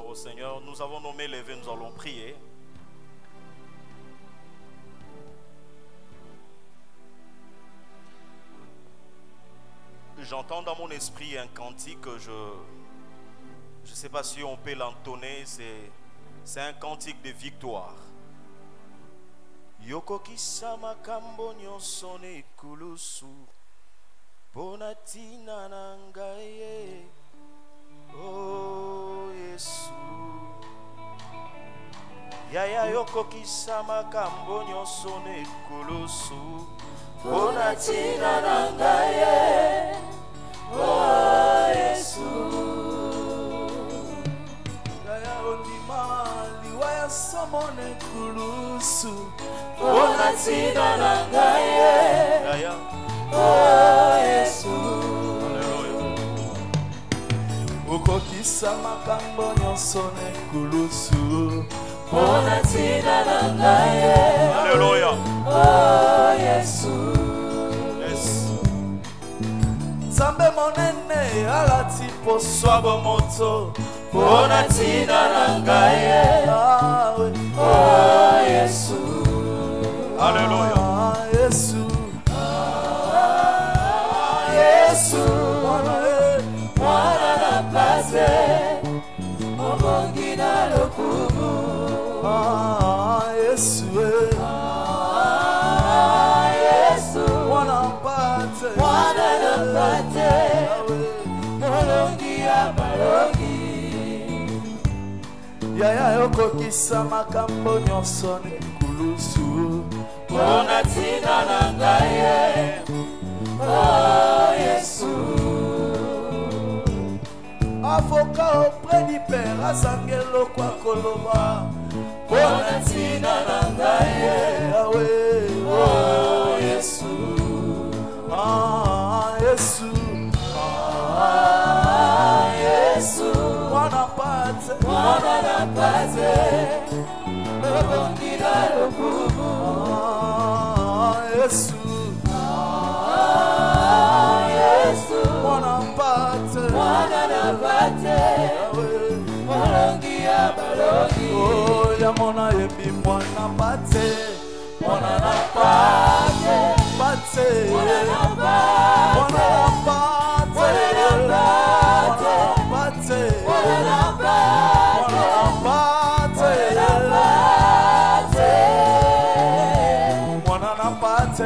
au Seigneur. Nous avons nommé les vœux, nous allons prier. J'entends dans mon esprit un cantique que je ne sais pas si on peut l'entonner, c'est un cantique de victoire. Yoko kisama kambo nyosone kulusu Bonatina nangaye Oh Yesu Yaya yoko kisama kambo nyosone kulusu Bonatina nangaye Oh Yesu Yaya ondima liwaya somone kulusu Bonatina nangaye Yaya Oh Yesu Ukokisa makambo nyonso nekulusu Bonatina nangaye Alléluia Oh Yesu Yes Nzambe monene alati poswa bomoto Bonatina nangaye Oh Yesu Alléluia Yesu Yesu Mwana na pase Omongi na lokumu Yesu Yesu Mwana pate Mwana na pate Molongi ya malongi Yaya yoko kisa makambo nyonso nekulusu Bonatina nangaye Oh Yesu Avocat auprès du Père Azangelo kwa koloba Bonatina nangaye Yahweh Oh Yesu Yesu Yesu Mwana pate Mwana na pate Lobongila lokumu Yesu Yesu Mwana pate Mwana na pate Molongi ya balongi Oh ya mwana yebi mwana pate Mwana na pate Pate Mwana na pate Mwana na pate Mwana na pate Mwana na pate Mwana na pate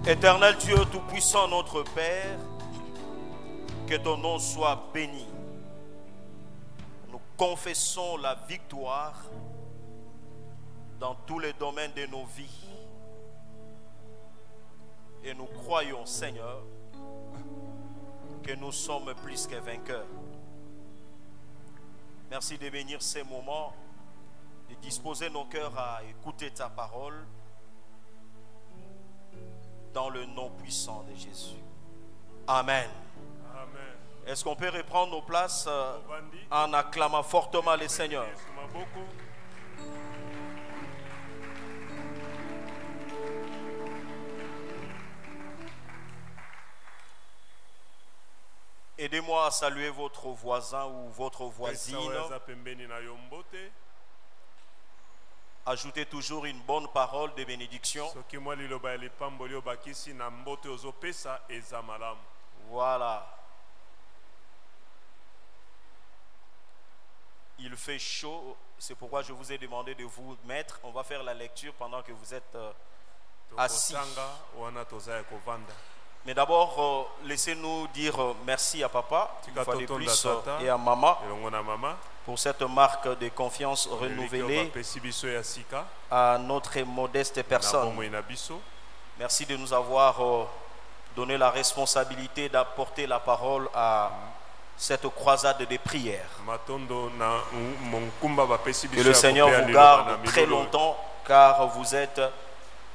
Éternel Dieu Tout-Puissant, notre Père, que ton nom soit béni. Nous confessons la victoire dans tous les domaines de nos vies. Et nous croyons, Seigneur, que nous sommes plus que vainqueurs. Merci de bénir ces moments, de disposer nos cœurs à écouter ta parole dans le nom puissant de Jésus. Amen. Amen. Est-ce qu'on peut reprendre nos places en acclamant fortement le Seigneur? Aidez-moi à saluer votre voisin ou votre voisine. Ajoutez toujours une bonne parole de bénédiction. Voilà. Il fait chaud, c'est pourquoi je vous ai demandé de vous mettre. On va faire la lecture pendant que vous êtes assis. Mais d'abord, laissez-nous dire merci à papa, une fois de plus, et à maman, pour cette marque de confiance renouvelée à notre modeste personne. Merci de nous avoir donné la responsabilité d'apporter la parole à cette croisade de prière. Que le Seigneur vous garde très longtemps, car vous êtes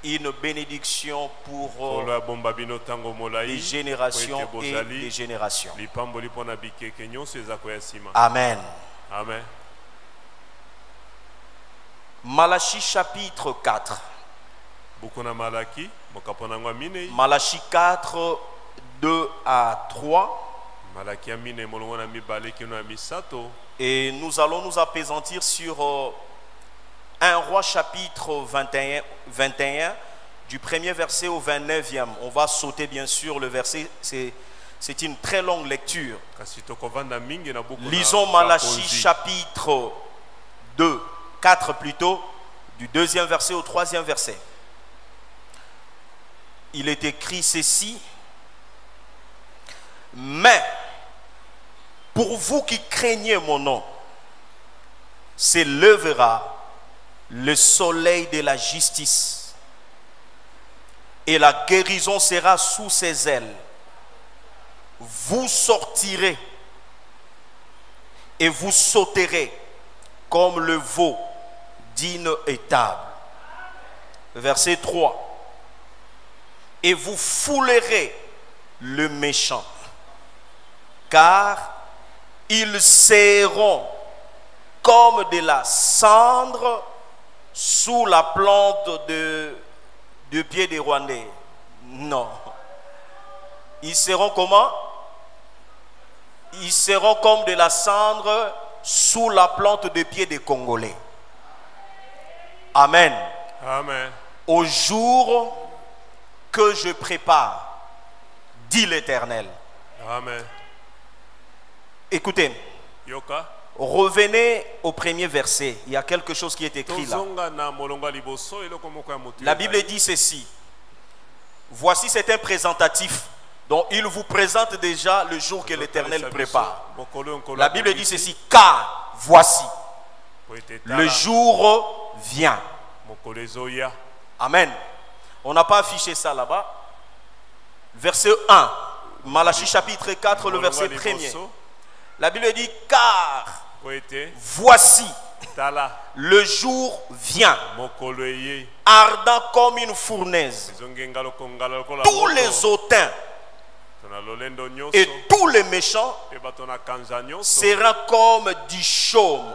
une bénédiction pour les générations et les générations. Amen. Amen. Malachie chapitre 4. Malachie 4, 2 à 3. Et nous allons nous appesantir sur 1 Roi chapitre 21, du premier verset au 29e. On va sauter bien sûr le verset, c'est une très longue lecture. Lisons Malachie chapitre 4 plutôt, du 2e verset au 3e verset. Il est écrit ceci: mais pour vous qui craignez mon nom, s'élèvera le soleil de la justice, et la guérison sera sous ses ailes. Vous sortirez et vous sauterez comme le veau d'une étable. Verset 3. Et vous foulerez le méchant, car ils seront comme de la cendre sous la plante de pied des Rwandais. Non. Ils seront comment? Ils seront comme de la cendre sous la plante de pied des Congolais. Amen. Amen. Au jour que je prépare, dit l'Éternel. Amen. Écoutez. Yoka. Revenez au premier verset. Il y a quelque chose qui est écrit là. La Bible dit ceci. Voici, c'est un présentatif. Donc il vous présente déjà le jour que l'Éternel prépare. La Bible dit ceci: car voici, le jour vient. Amen. On n'a pas affiché ça là-bas. Verset 1. Malachie chapitre 4, le verset 1er. La Bible dit: car voici, le jour vient, ardent comme une fournaise. Tous les hautains et tous les méchants seront comme du chaume.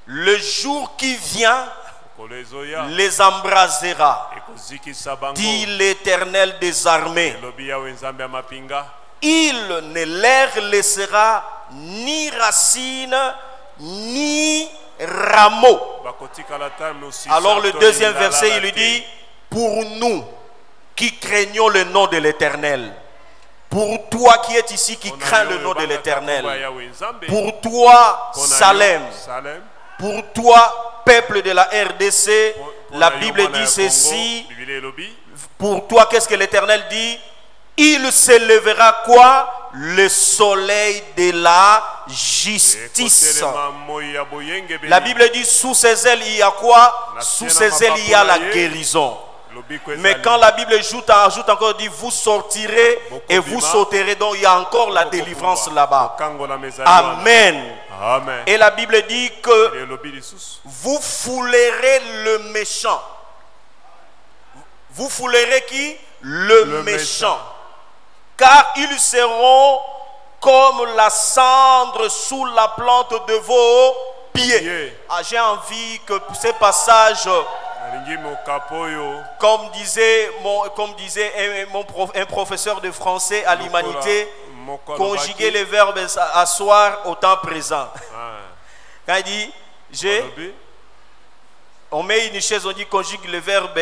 Le jour qui vient les embrasera, dit l'Éternel des armées. Il ne leur laissera ni racine ni rameau. Alors le deuxième verset, il lui dit: pour nous qui craignons le nom de l'Éternel, pour toi qui es ici qui crains le nom de l'Éternel, pour toi Salem, pour toi peuple de la RDC, la Bible dit ceci. Pour toi, qu'est-ce que l'Éternel dit? Il s'élèvera quoi? Le soleil de la justice. La Bible dit sous ses ailes il y a quoi? Sous ses ailes il y a la guérison. Mais quand la Bible ajoute encore, dit vous sortirez et vous sauterez, donc il y a encore la délivrance là-bas. Amen. Amen. Et la Bible dit que vous foulerez le méchant. Vous foulerez qui? Le méchant. Car ils seront comme la cendre sous la plante de vos pieds. Ah, j'ai envie que ces passages, comme disait un professeur de français à l'humanité, conjuguer les verbes asseoir au temps présent. Quand il dit on met une chaise, on dit conjugue le verbe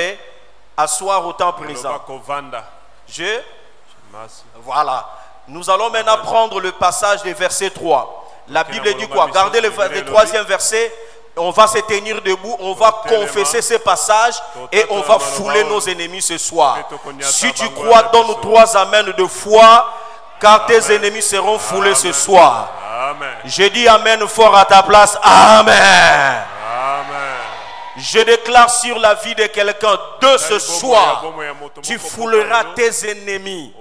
asseoir au temps présent. Voilà. Nous allons maintenant prendre le passage du verset 3. La Bible dit quoi? Gardez le troisième verset. On va se tenir debout, on va confesser ces passages et on va fouler nos ennemis ce soir. Si tu crois, donne 3 amens de foi, car tes ennemis seront foulés ce soir. Amen. Je dis amen fort à ta place. Amen. Amen. Je déclare sur la vie de quelqu'un de ce soir, tu fouleras tes ennemis.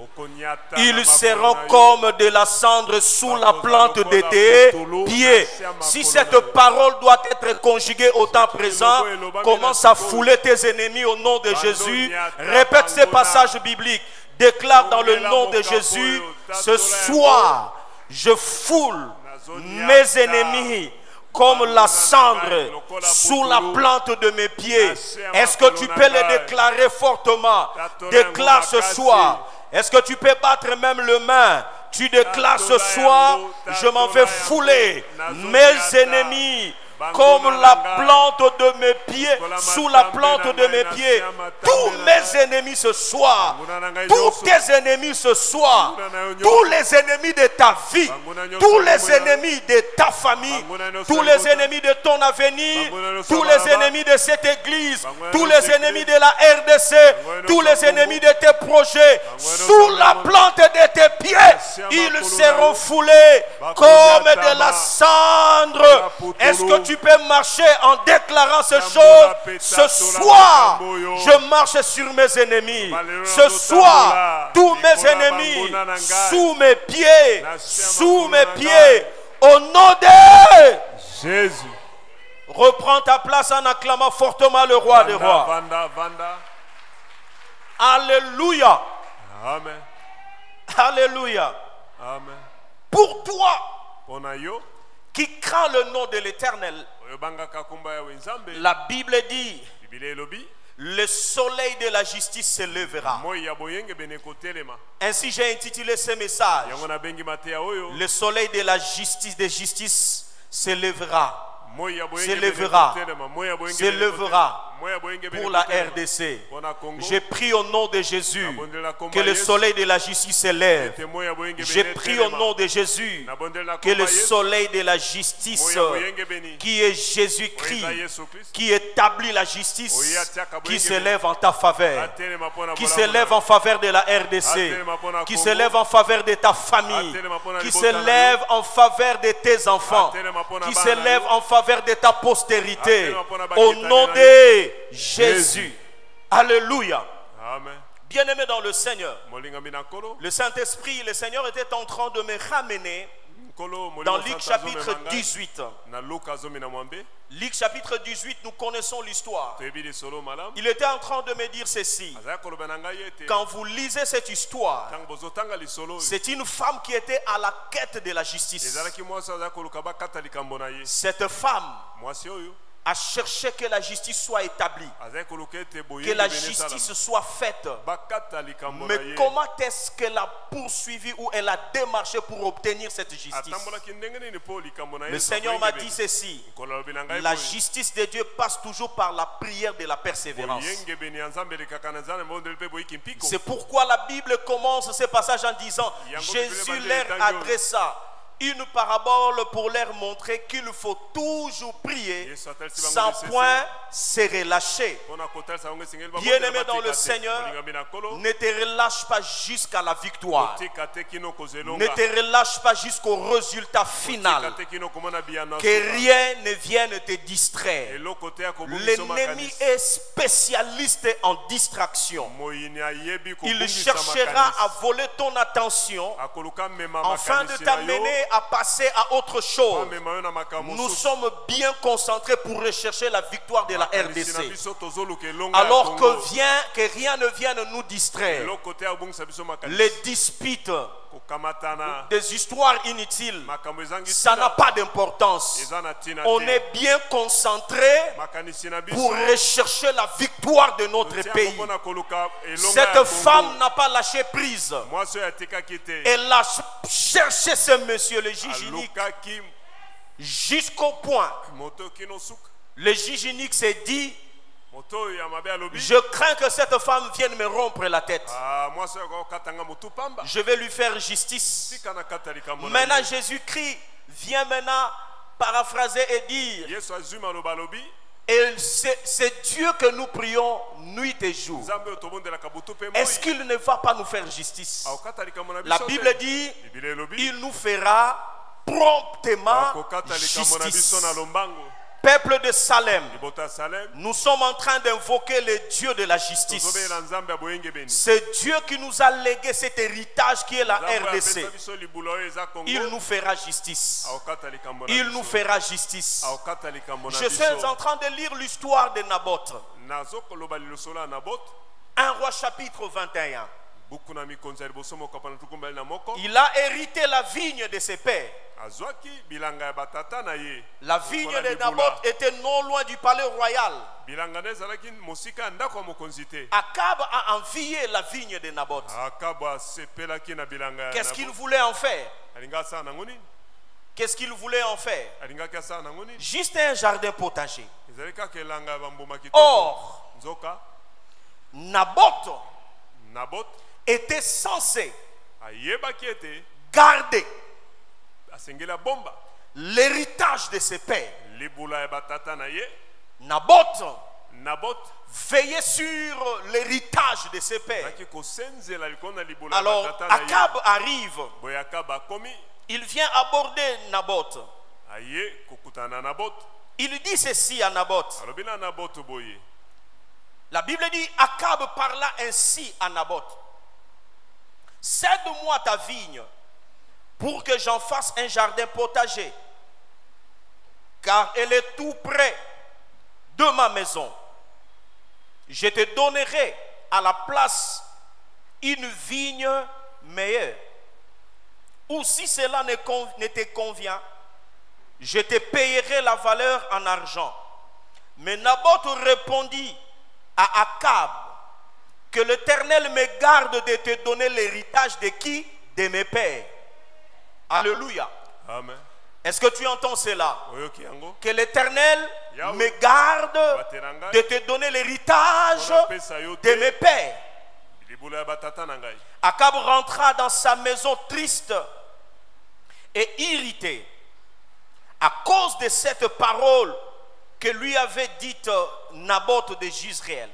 Ils seront comme de la cendre sous la plante de tes pieds. Si cette parole doit être conjuguée au temps présent, commence à fouler tes ennemis au nom de Jésus. Répète ces passages bibliques. Déclare dans le nom de Jésus, ce soir, je foule mes ennemis comme la cendre sous la plante de mes pieds. Est-ce que tu peux les déclarer fortement? Déclare ce soir. Est-ce que tu peux battre même le main? Tu déclares ce soir, je m'en vais fouler mes ennemis comme la plante de mes pieds, sous la plante de mes pieds. Tous mes ennemis ce soir, tous tes ennemis ce soir, tous les ennemis de ta vie, tous les ennemis de ta famille, tous les ennemis de ton avenir, tous les ennemis de cette église, tous les ennemis de la RDC, tous les ennemis de tes projets, sous la plante de tes pieds, ils seront foulés comme de la cendre. Est-ce que tu peux marcher en déclarant ces choses? Ce soir, je marche sur mes ennemis. Ce soir, tous mes ennemis sous mes pieds, au nom de Jésus. Reprends ta place en acclamant fortement le roi des rois. Alléluia. Amen. Alléluia. Amen. Pour toi qui crains le nom de l'Éternel, la Bible dit, le soleil de la justice se lèvera. Ainsi j'ai intitulé ce message, le soleil de la justice se lèvera. Se lèvera pour la RDC. J'ai pris au nom de Jésus que le soleil de la justice se lève. J'ai pris au nom de Jésus que le soleil de la justice, qui est Jésus-Christ, qui établit la justice, qui se lève en ta faveur, qui se lève en faveur de la RDC, qui se lève en faveur de ta famille, qui se lève en faveur de tes enfants, qui se lève en faveur de ta postérité, au nom de Jésus. Alléluia. Bien-aimé dans le Seigneur, le Saint-Esprit, le Seigneur était en train de me ramener dans Luc chapitre 18. Luc chapitre 18, nous connaissons l'histoire. Il était en train de me dire ceci. Quand vous lisez cette histoire, c'est une femme qui était à la quête de la justice. Cette femme a cherché que la justice soit établie, que la justice soit faite. Mais comment est-ce qu'elle a poursuivi ou elle a démarché pour obtenir cette justice? Le Seigneur m'a dit ceci: la justice de Dieu passe toujours par la prière de la persévérance. C'est pourquoi la Bible commence ce passage en disant, Jésus leur adressa une parabole pour leur montrer qu'il faut toujours prier sans point se relâcher. Bien-aimé dans le Seigneur, ne te relâche pas jusqu'à la victoire. Ne te relâche pas jusqu'au résultat final. Que rien ne vienne te distraire. L'ennemi est spécialiste en distraction. Il cherchera à voler ton attention afin de t'amener à passer à autre chose. Nous sommes bien concentrés pour rechercher la victoire de la RDC, alors que rien ne vienne nous distraire. Les disputes, des histoires inutiles, ça n'a pas d'importance. On est bien concentré pour rechercher la victoire de notre pays. Cette femme n'a pas lâché prise. Elle a cherché ce monsieur, le juge unique, jusqu'au point. Le juge unique s'est dit, je crains que cette femme vienne me rompre la tête. Je vais lui faire justice. Maintenant Jésus-Christ vient maintenant paraphraser et dire, et c'est Dieu que nous prions nuit et jour. Est-ce qu'il ne va pas nous faire justice? La Bible dit, il nous fera promptement justice. Peuple de Salem, nous sommes en train d'invoquer le Dieu de la justice. C'est Dieu qui nous a légué cet héritage qui est la RDC. Il nous fera justice. Il nous fera justice. Je suis en train de lire l'histoire de Naboth. 1 Roi chapitre 21. Il a hérité la vigne de ses pères. La vigne de Naboth était non loin du palais royal. Akab a envié la vigne de Naboth. Qu'est-ce qu'il voulait en faire? Qu'est-ce qu'il voulait en faire? Juste un jardin potager. Or, Naboth était censé garder l'héritage de ses pères. Naboth veillait sur l'héritage de ses pères. Alors Akab arrive. Il vient aborder Naboth. Il dit ceci à Naboth. La Bible dit, Akab parla ainsi à Naboth. Cède-moi ta vigne pour que j'en fasse un jardin potager, car elle est tout près de ma maison. Je te donnerai à la place une vigne meilleure. Ou si cela ne te convient, je te payerai la valeur en argent. Mais Naboth répondit à Akab, que l'Éternel me garde de te donner l'héritage de qui? De mes pères. Alléluia. Amen. Est-ce que tu entends cela? Que l'Éternel me garde de te donner l'héritage de mes pères. Akab rentra dans sa maison triste et irrité à cause de cette parole que lui avait dite Naboth de Jezreel.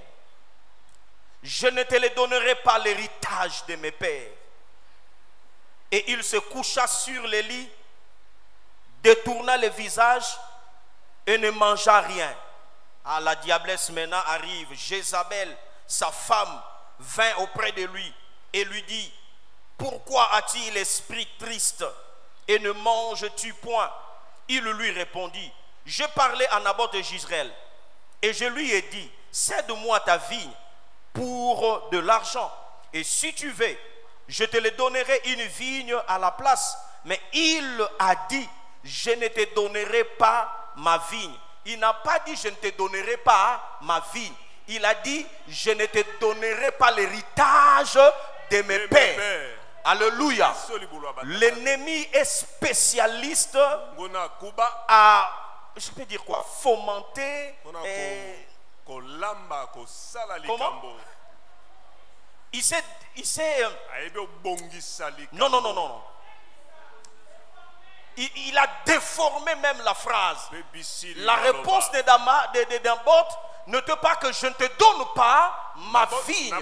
Je ne te le donnerai pas l'héritage de mes pères. Et il se coucha sur le lit, détourna le visage et ne mangea rien. Ah, la diablesse maintenant arrive. Jézabel, sa femme, vint auprès de lui et lui dit: pourquoi as-tu l'esprit triste et ne manges-tu point? Il lui répondit: je parlais à Naboth de Jezreel et je lui ai dit: cède-moi ta vigne pour de l'argent, et si tu veux, je te le donnerai une vigne à la place. Mais il a dit: je ne te donnerai pas ma vigne. Il n'a pas dit: je ne te donnerai pas ma vigne. Il a dit: je ne te donnerai pas l'héritage de mes pères. Alléluia. L'ennemi est spécialiste à, je peux dire quoi, fomenter et... Comment? Il s'est non. Il a déformé même la phrase. La réponse de Naboth ne te pas que je ne te donne pas ma vigne.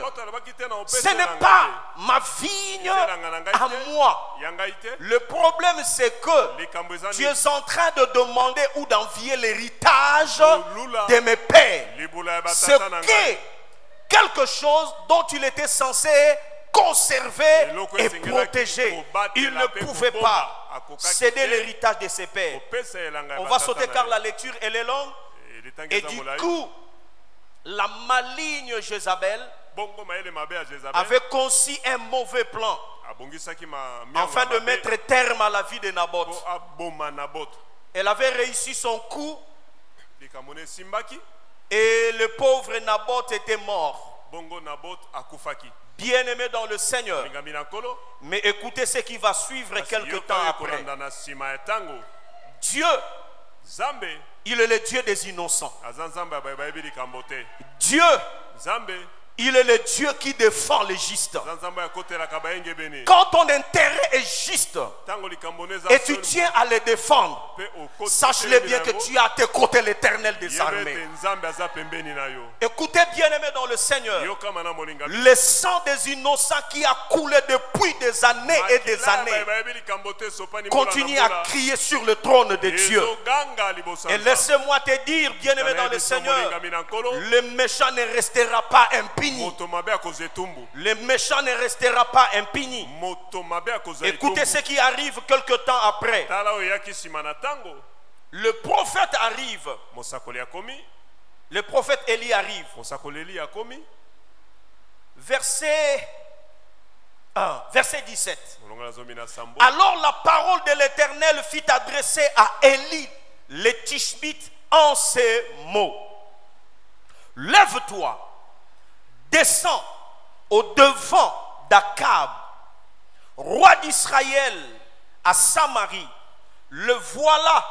Ce n'est pas ma vigne à moi. Le problème c'est que tu es en train de demander ou d'envier l'héritage de mes pères. Ce qu'est quelque chose dont il était censé conserver et protéger. Il ne pouvait pas céder l'héritage de ses pères. On va sauter car la lecture elle est longue. Et du coup, la maligne Jézabel avait conçu un mauvais plan afin de mettre terme à la vie de Naboth. Elle avait réussi son coup et le pauvre Naboth était mort. Bien-aimé dans le Seigneur. Mais écoutez ce qui va suivre quelque temps après. Dieu, il est le Dieu des innocents. Dieu, Il est le Dieu qui défend les justes. Quand ton intérêt est juste et tu tiens à les défendre, sache-le bien que tu as à tes côtés l'Éternel des armées. Écoutez, bien-aimés dans le Seigneur, le sang des innocents qui a coulé depuis des années et des années continue à crier sur le trône de Dieu. Et laissez-moi te dire, bien-aimé dans le Seigneur, le méchant ne restera pas impuni. Le méchant ne restera pas impuni. Écoutez ce qui arrive quelque temps après. Le prophète arrive. Le prophète Élie arrive. Verset 1, verset 17. Alors la parole de l'Éternel fut adressée à Élie le Tishbite en ces mots. Lève-toi, descends au devant d'Akab, roi d'Israël, à Samarie. Le voilà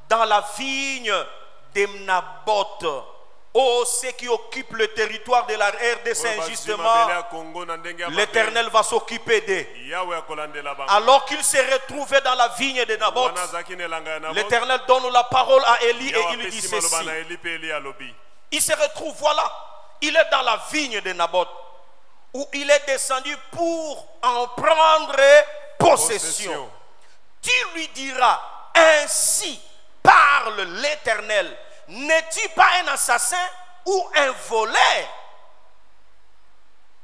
dans la vigne de Naboth. Oh, ceux qui occupent le territoire de la RDC injustement, l'Éternel va s'occuper d'eux. Alors qu'il se retrouvait dans la vigne de Naboth, l'Éternel donne la parole à Élie et il dit ceci. Il se retrouve, voilà, il est dans la vigne de Naboth, où il est descendu pour en prendre possession. Tu lui diras, ainsi parle l'Éternel. N'es-tu pas un assassin ou un voleur?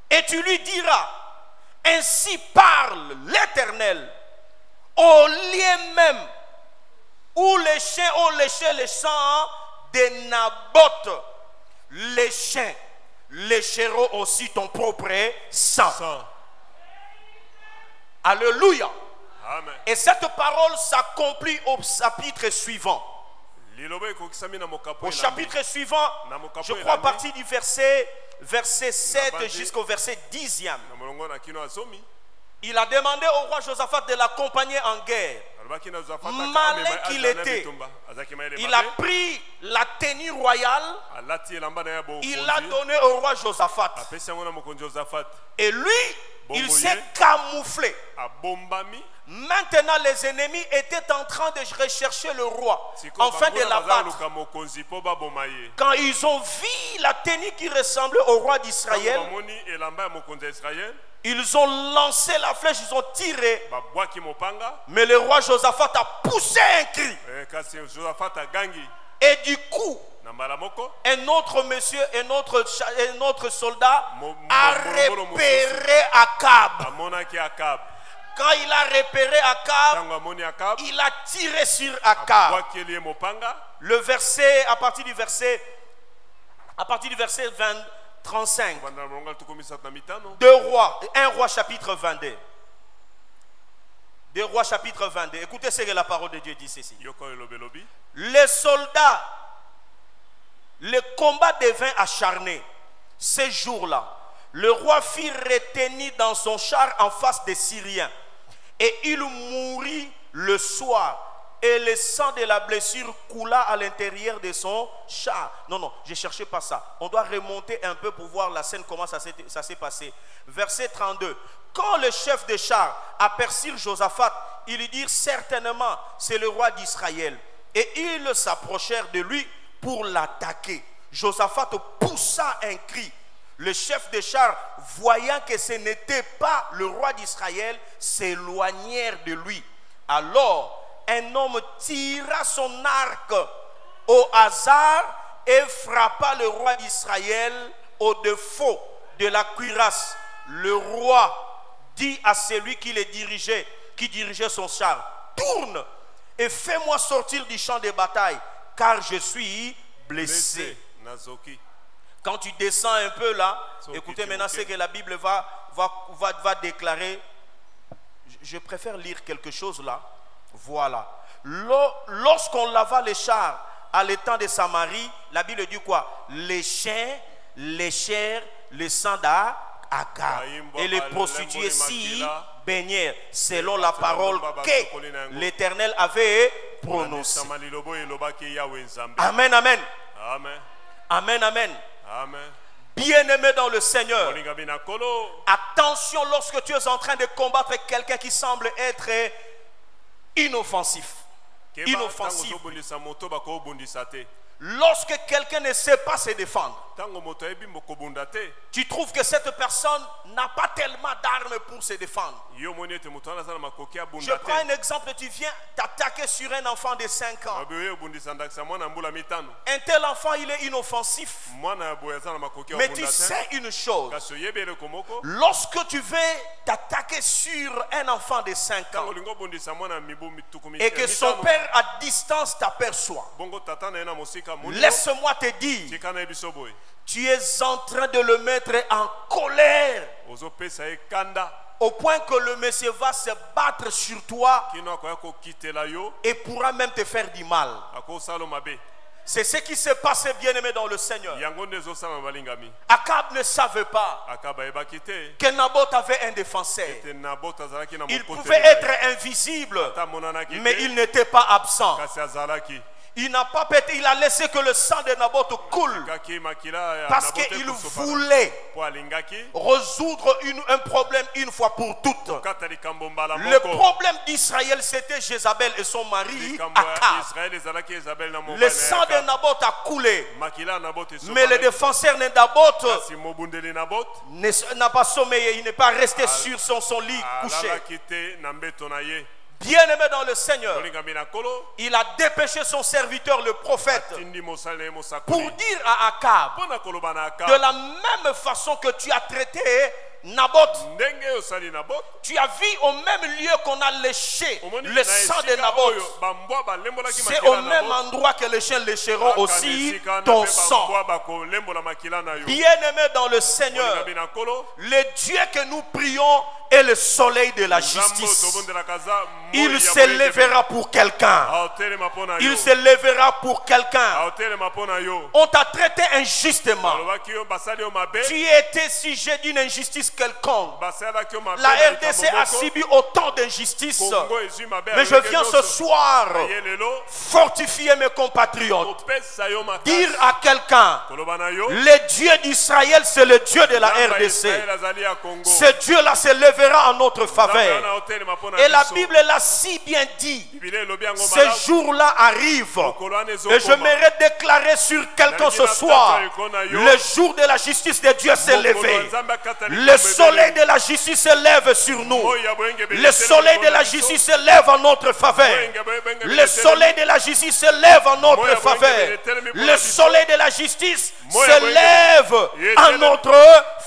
Et tu lui diras, ainsi parle l'Éternel. Au lieu même où les chiens ont léché le sang de Naboth, les chiens lécheront aussi ton propre sang. Alléluia. Amen. Et cette parole s'accomplit au chapitre suivant. Au chapitre suivant, je crois à partir du verset 7 jusqu'au verset 10e. Il a demandé au roi Josaphat de l'accompagner en guerre. Malin qu'il était, il a pris la tenue royale, il l'a donnée au roi Josaphat. Et lui, il s'est camouflé. Maintenant, les ennemis étaient en train de rechercher le roi afin de l'abattre. Quand ils ont vu la tenue qui ressemblait au roi d'Israël, ils ont lancé la flèche, ils ont tiré. Mais le roi Josaphat a poussé un cri. Et du coup, un autre monsieur, un autre soldat a repéré Akab. Quand il a repéré Akab, il a tiré sur Akab. Le verset, à partir du verset 35. 1 roi chapitre 22. 2 rois chapitre 22. Écoutez ce que la parole de Dieu dit ici. Les soldats, le combat devint acharné. Ces jours-là, le roi fut retenu dans son char en face des Syriens. Et il mourut le soir. Et le sang de la blessure coula à l'intérieur de son char. Non, je ne cherchais pas ça. On doit remonter un peu pour voir la scène, comment ça s'est passé. Verset 32. Quand le chef de char aperçut Josaphat, ils lui dirent certainement, c'est le roi d'Israël. Et ils s'approchèrent de lui pour l'attaquer. Josaphat poussa un cri. Le chef de char, voyant que ce n'était pas le roi d'Israël, s'éloignèrent de lui. Alors, un homme tira son arc au hasard et frappa le roi d'Israël au défaut de la cuirasse. Le roi dit à celui qui dirigeait son char, tourne et fais-moi sortir du champ de bataille, car je suis blessé. Quand tu descends un peu là, écoutez maintenant ce que la Bible va déclarer. Je préfère lire quelque chose là. Voilà. Lorsqu'on lava les chars à l'étang de Samarie, la Bible dit quoi? Les chiens léchèrent le sang d'Akab et les prostituées s'y baignèrent selon la parole que l'Éternel avait prononcée. Amen, amen. Amen. Amen, amen. Amen. Bien-aimé dans le Seigneur, attention lorsque tu es en train de combattre quelqu'un qui semble être inoffensif. Lorsque quelqu'un ne sait pas se défendre, tu trouves que cette personne n'a pas tellement d'armes pour se défendre. Je prends un exemple, tu viens t'attaquer sur un enfant de 5 ans. Un tel enfant, il est inoffensif. Mais tu sais une chose, lorsque tu veux t'attaquer sur un enfant de 5 ans et que son père à distance t'aperçoit, laisse-moi te dire, tu es en train de le mettre en colère au point que le monsieur va se battre sur toi et pourra même te faire du mal. C'est ce qui s'est passé, bien-aimé dans le Seigneur. Akab ne savait pas que Naboth avait un défenseur. Il pouvait être invisible, mais il n'était pas absent. Il n'a pas pété, il a laissé que le sang de Naboth coule parce qu'il voulait résoudre un problème une fois pour toutes. Le problème d'Israël, c'était Jézabel et son mari Akab. Le sang de Naboth a coulé, mais le défenseur de Naboth n'a pas sommeillé, il n'est pas resté sur son lit couché. Bien-aimé dans le Seigneur, il a dépêché son serviteur le prophète pour dire à Akab, de la même façon que tu as traité Naboth, tu as vu au même lieu qu'on a léché le sang de Naboth, c'est au même endroit que les chiens lécheront aussi ton sang. Bien-aimé dans le Seigneur, le Dieu que nous prions est le soleil de la justice. Il se lèvera pour quelqu'un. Il se lèvera pour quelqu'un. On t'a traité injustement. Tu étais sujet d'une injustice quelconque. La RDC a subi autant d'injustice. Mais je viens ce soir fortifier mes compatriotes. Dire à quelqu'un, le Dieu d'Israël, c'est le Dieu de la RDC. Ce Dieu-là se lèvera en notre faveur. Et la Bible l'a si bien dit. Ce jour-là arrive. Et je m'aimerais déclarer sur quelqu'un ce soir, le jour de la justice de Dieu s'est levé. Le soleil de la justice se lève sur nous. Le soleil de la justice se lève en notre faveur. Le soleil de la justice se lève en notre faveur. Le soleil de la justice se lève en notre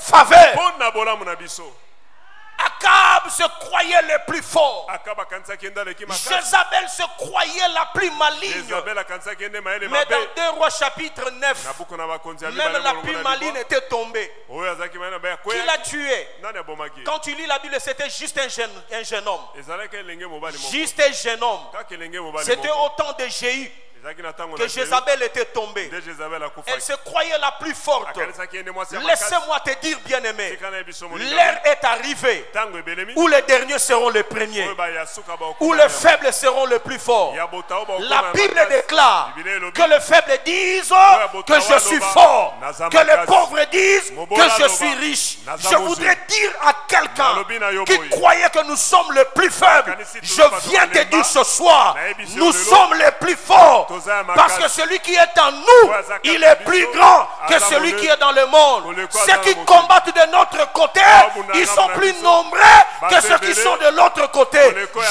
faveur. Akab se croyait le plus fort. Jézabel se croyait la plus maligne. Mais dans 2 Rois chapitre 9, même la plus maligne était tombée. Qui l'a tué? Quand tu lis la Bible, c'était juste un jeune homme. Juste un jeune homme. C'était au temps de Jéhu que Jézabel était tombée. Elle se croyait la plus forte. Laissez-moi te dire, bien-aimé, l'heure est arrivée où les derniers seront les premiers, où les faibles seront les plus forts. La Bible déclare que les faibles disent que je suis fort, que les pauvres disent que je suis riche. Je voudrais dire à quelqu'un qui croyait que nous sommes les plus faibles, je viens te dire ce soir, nous sommes les plus forts. Parce que celui qui est en nous, il est plus grand que celui qui est dans le monde. Ceux qui combattent de notre côté, ils sont plus nombreux que ceux qui sont de l'autre côté.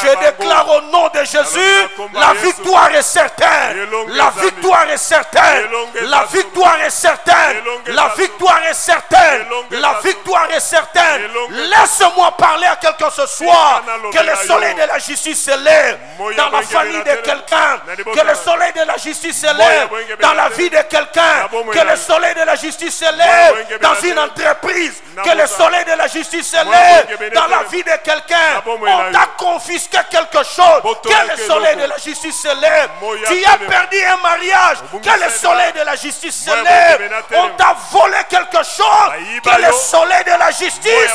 Je déclare au nom de Jésus, la victoire est certaine. La victoire est certaine. La victoire est certaine. La victoire est certaine. La victoire est certaine. Laisse-moi parler à quelqu'un ce soir. Que le soleil de la justice se lève dans la famille de quelqu'un. Que le soleil de la justice se lève dans la vie de quelqu'un. Que le soleil de la justice se lève dans une entreprise. Que le soleil de la justice se lève dans la vie de quelqu'un. On t'a confisqué quelque chose. Que le soleil de la justice se lève. Tu as perdu un mariage. Que le soleil de la justice se lève. On t'a volé quelque chose. Que le soleil de la justice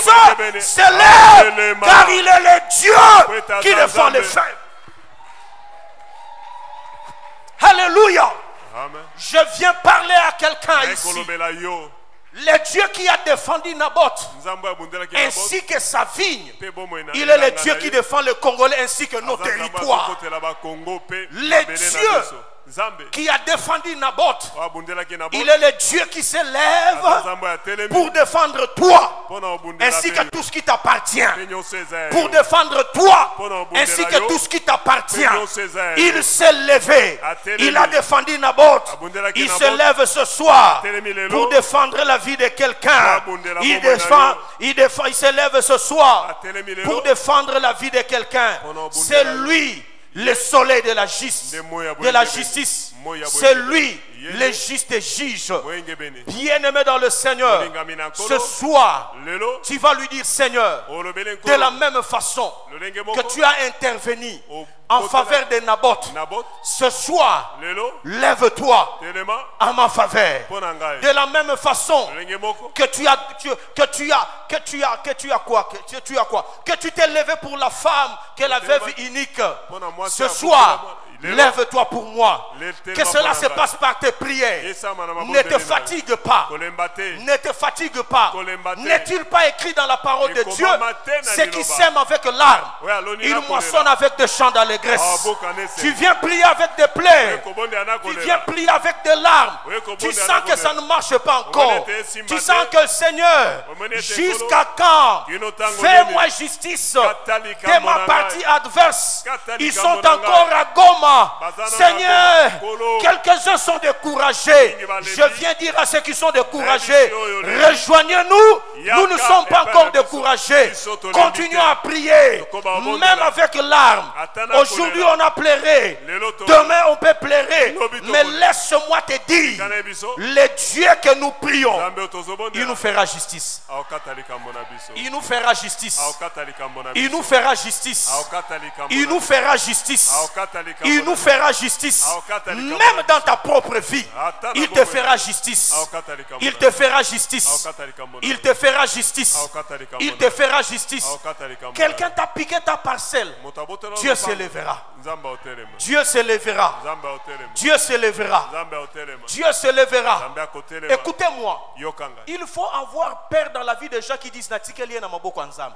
se lève. Car il est le Dieu qui défend les faibles. Alléluia. Je viens parler à quelqu'un ici. Le Dieu qui a défendu Naboth ainsi que sa vigne, il est le Dieu qui défend le Congolais ainsi que nos territoires. Le Dieu qui a défendu Naboth, il est le Dieu qui s'élève pour défendre toi ainsi que tout ce qui t'appartient. Pour défendre toi ainsi que tout ce qui t'appartient. Il s'est levé, il a défendu Naboth, il se lève ce soir pour défendre la vie de quelqu'un. Il se lève ce soir pour défendre la vie de quelqu'un. C'est lui le soleil de la justice. C'est lui le juste juge. Bien-aimé dans le Seigneur, ce soir tu vas lui dire: Seigneur, de la même façon que tu as intervenu en faveur de Naboth, ce soir lève-toi en ma faveur. De la même façon que tu t'es levé pour la femme, que la veuve unique, ce soir lève-toi pour moi. Que cela se passe par tes prières. Ne te fatigue pas. Ne te fatigue pas. N'est-il pas écrit dans la parole de Dieu: ceux qui sèment avec larmes, ils moissonnent avec des chants d'allégresse. Tu viens prier avec des pleurs. Tu viens prier avec des larmes. Tu sens que ça ne marche pas encore. Tu sens que le Seigneur, jusqu'à quand? Fais-moi justice de ma partie adverse. Ils sont encore à Goma. Seigneur, quelques-uns sont découragés. Je viens dire à ceux qui sont découragés: rejoignez-nous. Nous ne sommes pas encore découragés. Continuons à prier, même avec larmes. Aujourd'hui on a pleuré, demain on peut pleurer, mais laisse-moi te dire, le Dieu que nous prions, il nous fera justice. Il nous fera justice. Il nous fera justice. Il nous fera justice. Il nous fera justice. Même dans ta propre vie, il te fera justice. Il te fera justice. Il te fera justice. Il te fera justice. Quelqu'un t'a piqué ta parcelle, Dieu se lèvera. Dieu se lèvera. Dieu se lèvera. Dieu se lèvera. Écoutez-moi, il faut avoir peur dans la vie des gens qui disent: Natikeli na maboko nzambe.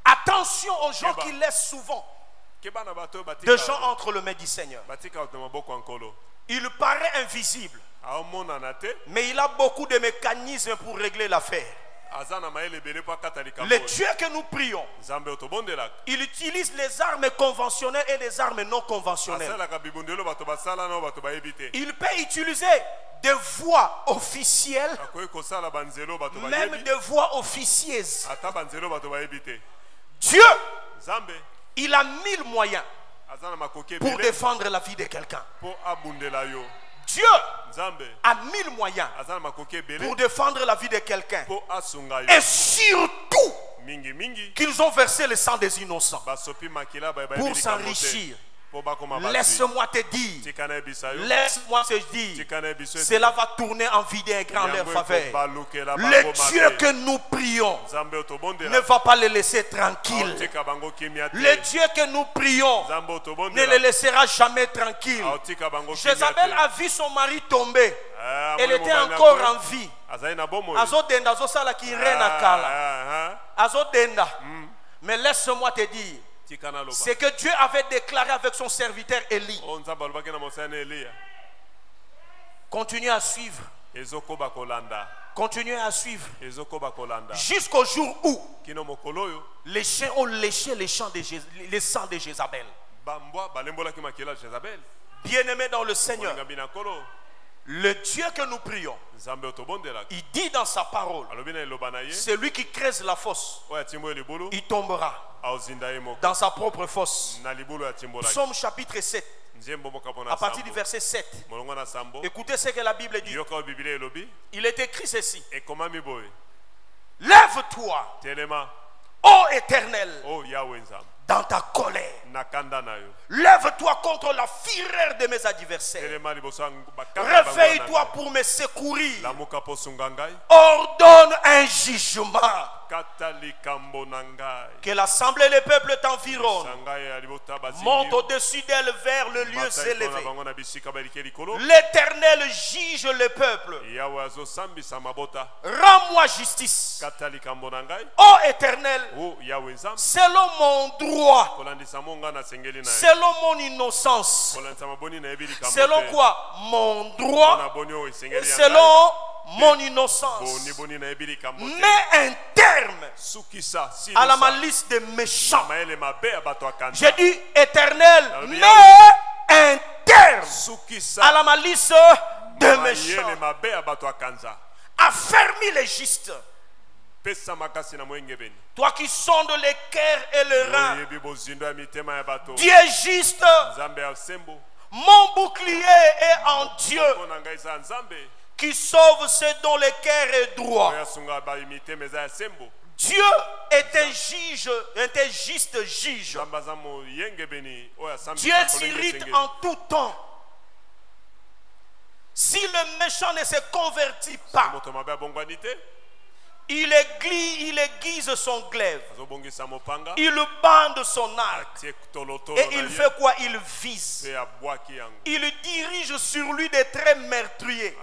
Attention aux gens qui laissent souvent des gens entre les mains du Seigneur. Il paraît invisible, mais il a beaucoup de mécanismes pour régler l'affaire. Le Dieu que nous prions, il utilise les armes conventionnelles et les armes non conventionnelles. Il peut utiliser des voix officielles, même des voix officieuses. Dieu, il a 1000 moyens pour défendre la vie de quelqu'un. Dieu a 1000 moyens pour défendre la vie de quelqu'un. Et surtout qu'ils ont versé le sang des innocents pour s'enrichir. Laisse-moi te dire, laisse-moi te dire, cela va tourner en vide et grand leur faveur. Le Dieu que nous prions ne va pas le laisser tranquille. Le Dieu que nous prions ne le laissera jamais tranquille. Jézabel a vu son mari tomber. Elle était encore en vie. Azodenda azosala ki rena kala. Azodenda. Mais laisse-moi te dire, c'est que Dieu avait déclaré avec son serviteur Élie. Continuez à suivre. Continuez à suivre. Jusqu'au jour où les chiens ont léché le sang de Jézabel. Bien-aimé dans le Seigneur, le Dieu que nous prions, il dit dans sa parole: celui qui creuse la fosse, il tombera dans sa propre fosse. Psaume chapitre 7, à partir du verset 7. Écoutez ce que la Bible dit. Il est écrit ceci: lève-toi, ô Éternel, dans ta colère. Lève-toi contre la fureur de mes adversaires. Réveille-toi pour me secourir. Ordonne un jugement Que l'assemblée des peuples t'environne. Monte au-dessus d'elle vers le lieu élevé. L'Éternel juge le peuple. Rends-moi justice. Ô Éternel, selon mon droit, selon mon innocence, selon quoi? Mon droit, selon mon innocence. Mets un terme à la malice des méchants. J'ai dit, Éternel, mets un terme à la malice des méchants. Affermis les justes. Toi qui sondes les cœurs et les reins, Dieu est juste. Mon bouclier est en Dieu, qui sauve ceux dont le cœur est droit. Dieu est un juge, un juste juge. Dieu s'irrite en tout temps. Si le méchant ne se convertit pas, il aiguise son glaive, il bande son arc, et il fait quoi? Il vise. Il dirige sur lui des traits meurtriers.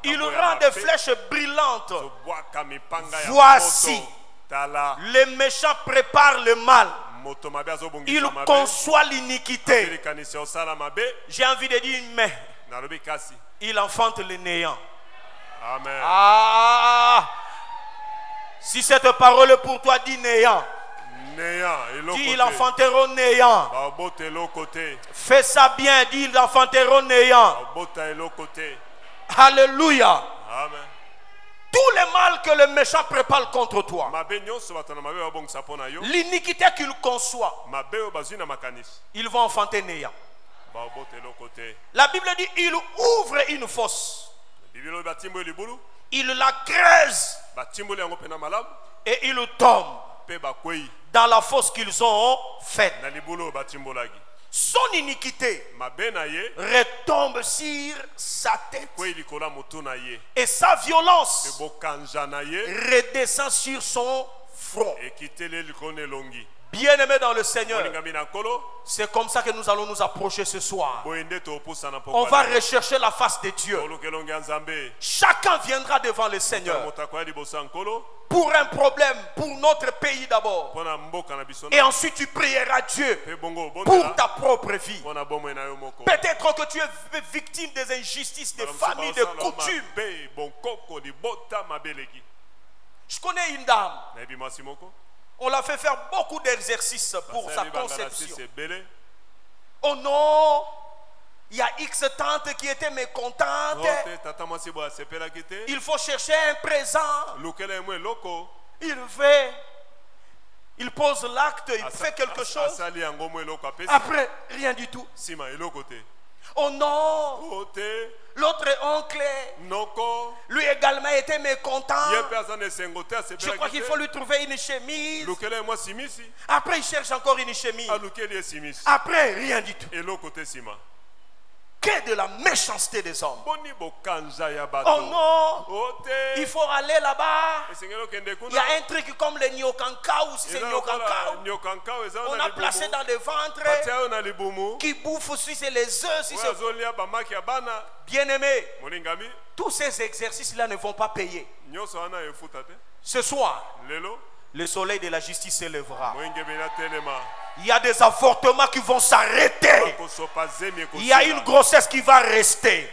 Il rend des flèches brillantes. Voici, les méchants préparent le mal. Il conçoit l'iniquité. J'ai envie de dire, mais il enfante le néant. Amen. Ah, si cette parole est pour toi, dis néant. Dis ils enfanteront néant. Fais ça bien, dis ils enfanteront néant. Alléluia. Amen. Tout le mal que le méchant prépare contre toi, l'iniquité qu'il conçoit, ils vont enfanter néant. La Bible dit il ouvre une fosse. Il la creuse et il tombe dans la fosse qu'ils ont faite. Son iniquité retombe sur sa tête et sa violence redescend sur son front. Bien-aimés dans le Seigneur, c'est comme ça que nous allons nous approcher ce soir. On va rechercher la face de Dieu. Chacun viendra devant le Seigneur pour un problème, pour notre pays d'abord. Et ensuite tu prieras Dieu pour ta propre vie. Peut-être que tu es victime des injustices, des familles, des coutumes. Je connais une dame. On l'a fait faire beaucoup d'exercices pour sa conception. Oh non, il y a X tante qui était mécontente. Il faut chercher un présent. Il pose l'acte, il fait quelque chose. Après, rien du tout. Oh non, l'autre oncle, lui également était mécontent. Je crois qu'il faut lui trouver une chemise. Après, il cherche encore une chemise. Après, rien du tout. Que de la méchanceté des hommes. Oh non, il faut aller là-bas. Il y a un truc comme le nyokankao, si c'est nyokankao. On a placé dans le ventre qui bouffe si c'est les œufs. Si bien-aimé, tous ces exercices-là ne vont pas payer. Ce soir, le soleil de la justice s'élèvera. Il y a des avortements qui vont s'arrêter. Il y a une grossesse qui va rester.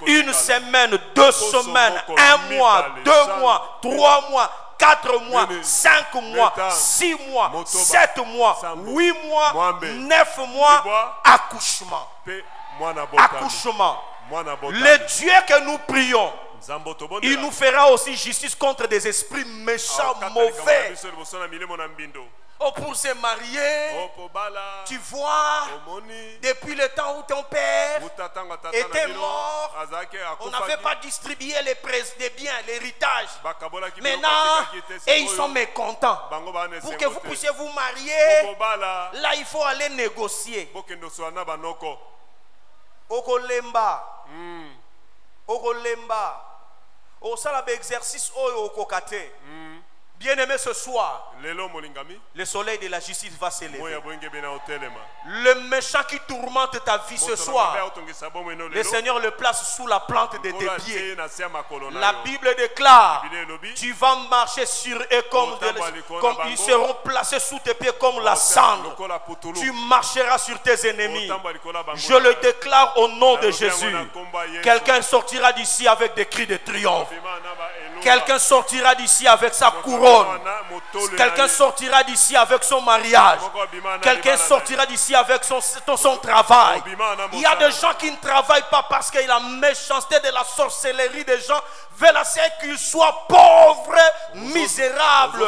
Une semaine, 2 semaines, 1 mois, 2 mois, 3 mois, 4 mois, 5 mois, 6 mois, 7 mois, 8 mois, 9 mois, accouchement. Accouchement. Le Dieu que nous prions, il nous fera aussi justice contre des esprits méchants, mauvais. Oh, pour se marier, tu vois, depuis le temps où ton père était mort, on n'avait pas distribué les biens, l'héritage. Maintenant, et ils sont mécontents. Pour que vous puissiez vous marier, là il faut aller négocier. Okolemba. Okolemba. Au salabe exercice au kokate. Bien-aimé, ce soir, le soleil de la justice va s'élever. Le méchant qui tourmente ta vie ce soir, le Seigneur le place sous la plante de tes pieds. La Bible déclare, tu vas marcher sur eux comme ils seront placés sous tes pieds comme la cendre. Tu marcheras sur tes ennemis. Je le déclare au nom de Jésus. Quelqu'un sortira d'ici avec des cris de triomphe. Quelqu'un sortira d'ici avec sa couronne. Quelqu'un sortira d'ici avec son mariage. Quelqu'un sortira d'ici avec son travail. Il y a des gens qui ne travaillent pas parce que la méchanceté de la sorcellerie des gens veut qu'ils soient pauvres, misérables.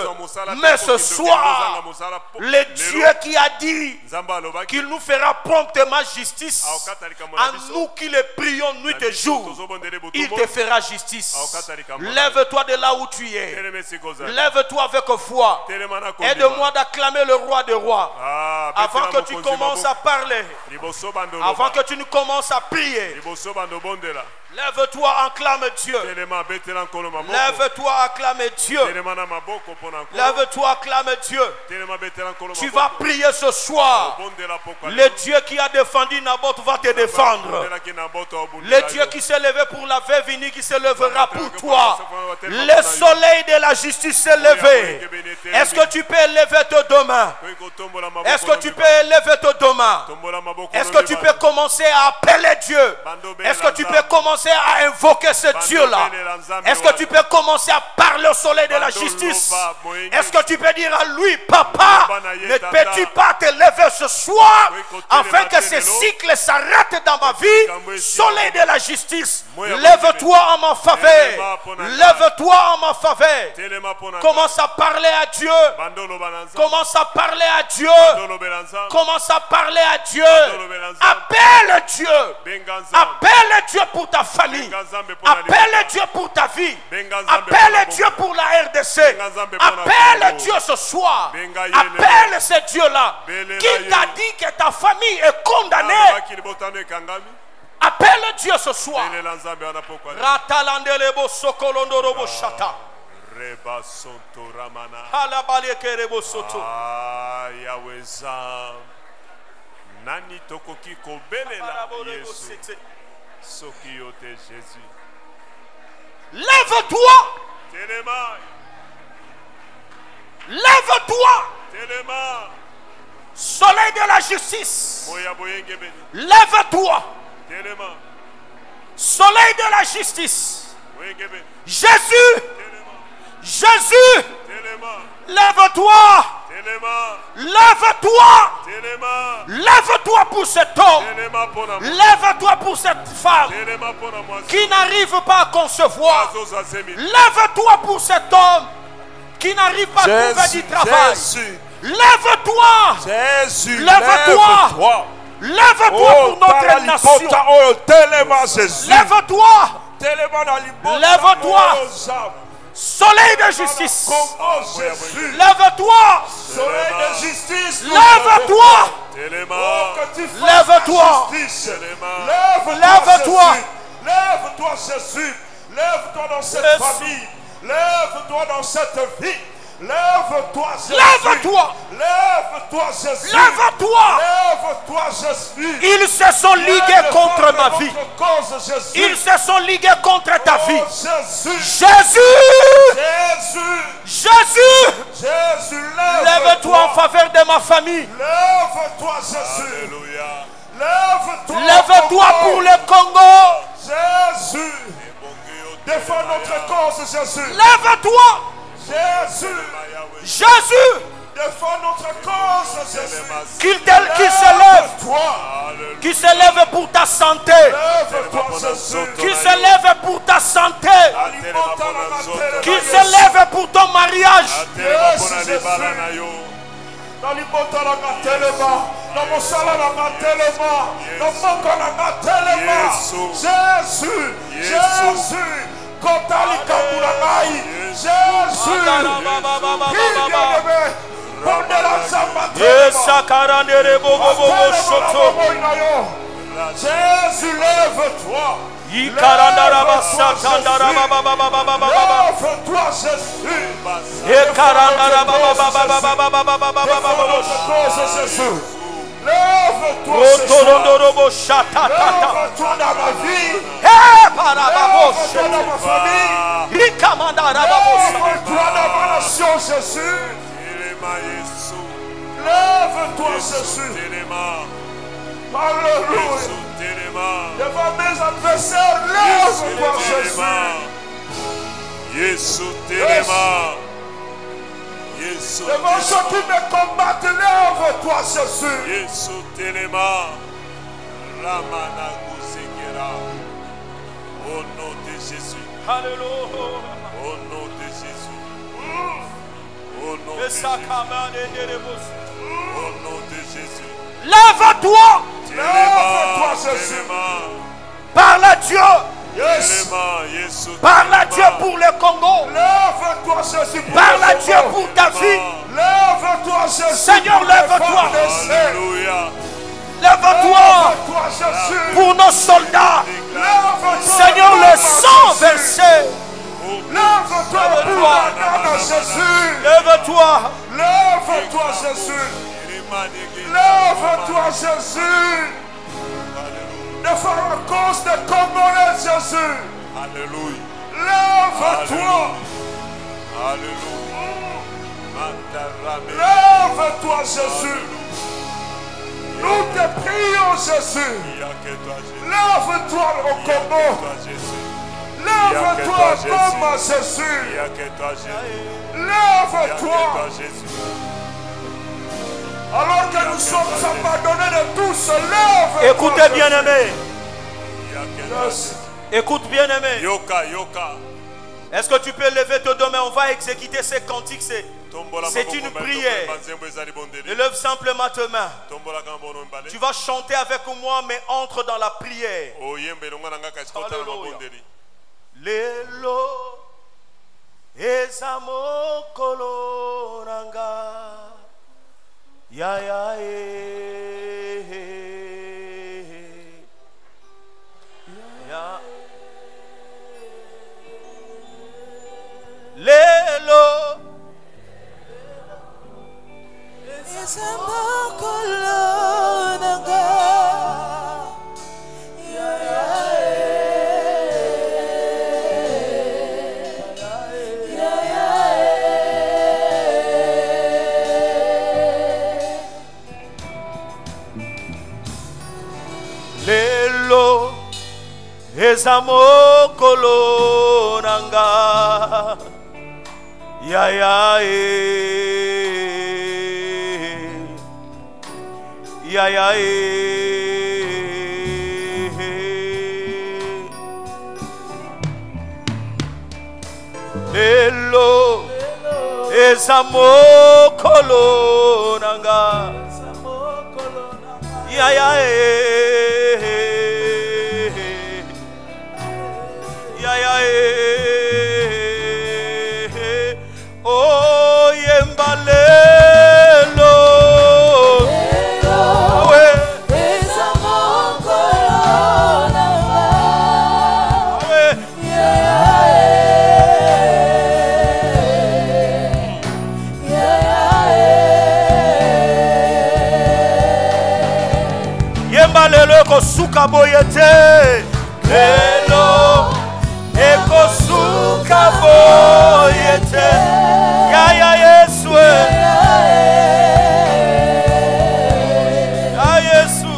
Mais ce soir, le Dieu qui a dit qu'il nous fera promptement justice, à nous qui le prions nuit et jour, il te fera justice. Lève-toi de là où tu es. Lève-toi avec foi. Aide-moi d'acclamer le roi des rois. Avant que tu commences à parler, avant que tu ne commences à prier, lève-toi, acclame Dieu. Lève-toi, acclame Dieu. Lève-toi, acclame Dieu. Tu vas prier ce soir. Le Dieu qui a défendu Naboth va te défendre. Le Dieu qui s'est levé pour la veuve unie qui se lèvera pour toi. Le soleil de la justice s'est levé. Est-ce que tu peux élever tes deux mains? Est-ce que tu peux élever tes deux mains? Est-ce que tu peux commencer à appeler Dieu? Est-ce que tu peux commencer à invoquer ce Dieu-là? Est-ce que tu peux commencer à parler au soleil de la justice? Est-ce que tu peux dire à lui, papa, ne peux-tu pas te lever ce soir afin que ce cycle s'arrête dans ma vie? Soleil de la justice, lève-toi en ma faveur. Lève-toi en ma faveur. Commence à parler à Dieu. Commence à parler à Dieu. Commence à parler à Dieu. Appelle Dieu. Appelle Dieu pour ta famille. Appelle Dieu pour ta vie. Appelle Dieu pour la RDC. Appelle Dieu ce soir. Appelle ce Dieu-là qui t'a dit que ta famille est condamnée. Appelle Dieu ce soir. Ratalandelebo sokolondorobo shata. Halabalekere soto. Nani tokoki kobelela Yesu. Sokiyote Jésus. Lève-toi. Lève-toi. Soleil de la justice. Lève-toi. Soleil de la justice. Jésus. Jésus. Lève-toi. Lève-toi. Lève-toi pour cet homme. Lève-toi pour cette femme qui n'arrive pas à concevoir. Lève-toi pour cet homme qui n'arrive pas à trouver du travail. Lève-toi. Lève-toi. Lève-toi pour notre nation. Lève-toi. Lève-toi. Soleil de justice. Lève-toi. Soleil de justice. Lève-toi. Lève-toi. Lève-toi. Lève-toi, Jésus. Lève-toi dans cette famille. Lève-toi dans cette vie. Lève-toi, Jésus. Lève-toi. Lève-toi, Jésus. Lève-toi. Lève-toi, Jésus. Ils se sont ligués contre ma vie. Ils se sont ligués contre ta vie. Jésus. Jésus. Jésus. Lève-toi en faveur de ma famille. Lève-toi, Jésus. Alléluia. Lève-toi pour le Congo. Jésus. Défends notre cause, Jésus. Lève-toi. Jésus. Jésus. Défends notre cause, Jésus. Qu'il se lève. Qu'il se lève pour ta santé. Lève-toi, Jésus. Qu'il se lève pour ta santé. Qu'il se lève pour ton mariage. Jésus. Jésus. Kotali Kaburangai. Jésus. Jésus, lève-toi. Lève-toi, Jésus. Lève-toi, Jésus. Lève-toi dans ma vie. Lève-toi dans ma famille. Lève-toi dans ma nation, Jésus. Lève-toi, Jésus. Alléluia. Devant mes adversaires, lève-toi, Jésus. Devant ceux qui me combattent, lève-toi, Jésus. Au nom de Jésus. Alléluia. Au nom de Jésus. Au nom de Jésus. Au nom de Jésus. Lève-toi. Lève-toi, Jésus. Parle à Dieu. Yes. Parle à Dieu pour le Congo. Lève-toi, Jésus. Parle à Dieu pour ta vie. Lève-toi, Jésus. Seigneur, lève-toi. Alléluia. Lève-toi pour nos soldats. Seigneur, le sang versé. Lève-toi pour la nana, Jésus. Lève-toi. Lève-toi, Jésus. Lève-toi, Jésus. De faire la cause des Congolais, Jésus. Alléluia. Lève-toi. Alléluia. Lève-toi, Jésus. Nous te prions, Jésus. Lève-toi au Congo. Lève-toi comme Jésus. Lève-toi. Alors que nous sommes abandonnés de tous, lève-toi. Écoutez, bien-aimé. Écoute, bien-aimé. Est-ce que tu peux lever tes deux mains? On va exécuter ces cantiques. C'est une prière. Lève simplement tes mains. Tu vas chanter avec moi, mais entre dans la prière. Lelo ezamokolo nanga ya ya ya lelo ezamokolo nanga ya ya lelo ezamokolo nanga ya ya ya ya lelo ezamokolo nanga ya ya ya ya oh yembalelo lelo kosuka boyete lelo ekosuka boyete ya ya Yesu ya Yesu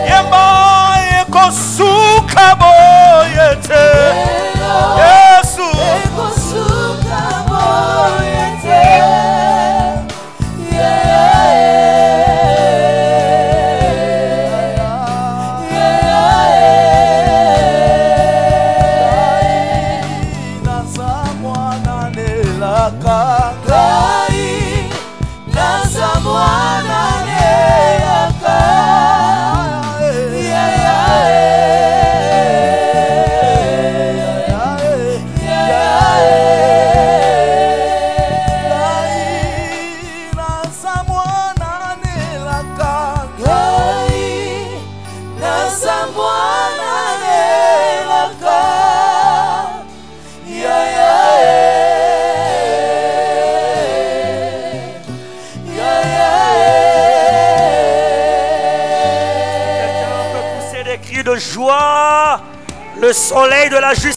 yemba ekosuka boyete Yesu ekosuka boyete Quelqu'un peut pousser des cris de joie. Le soleil de la justice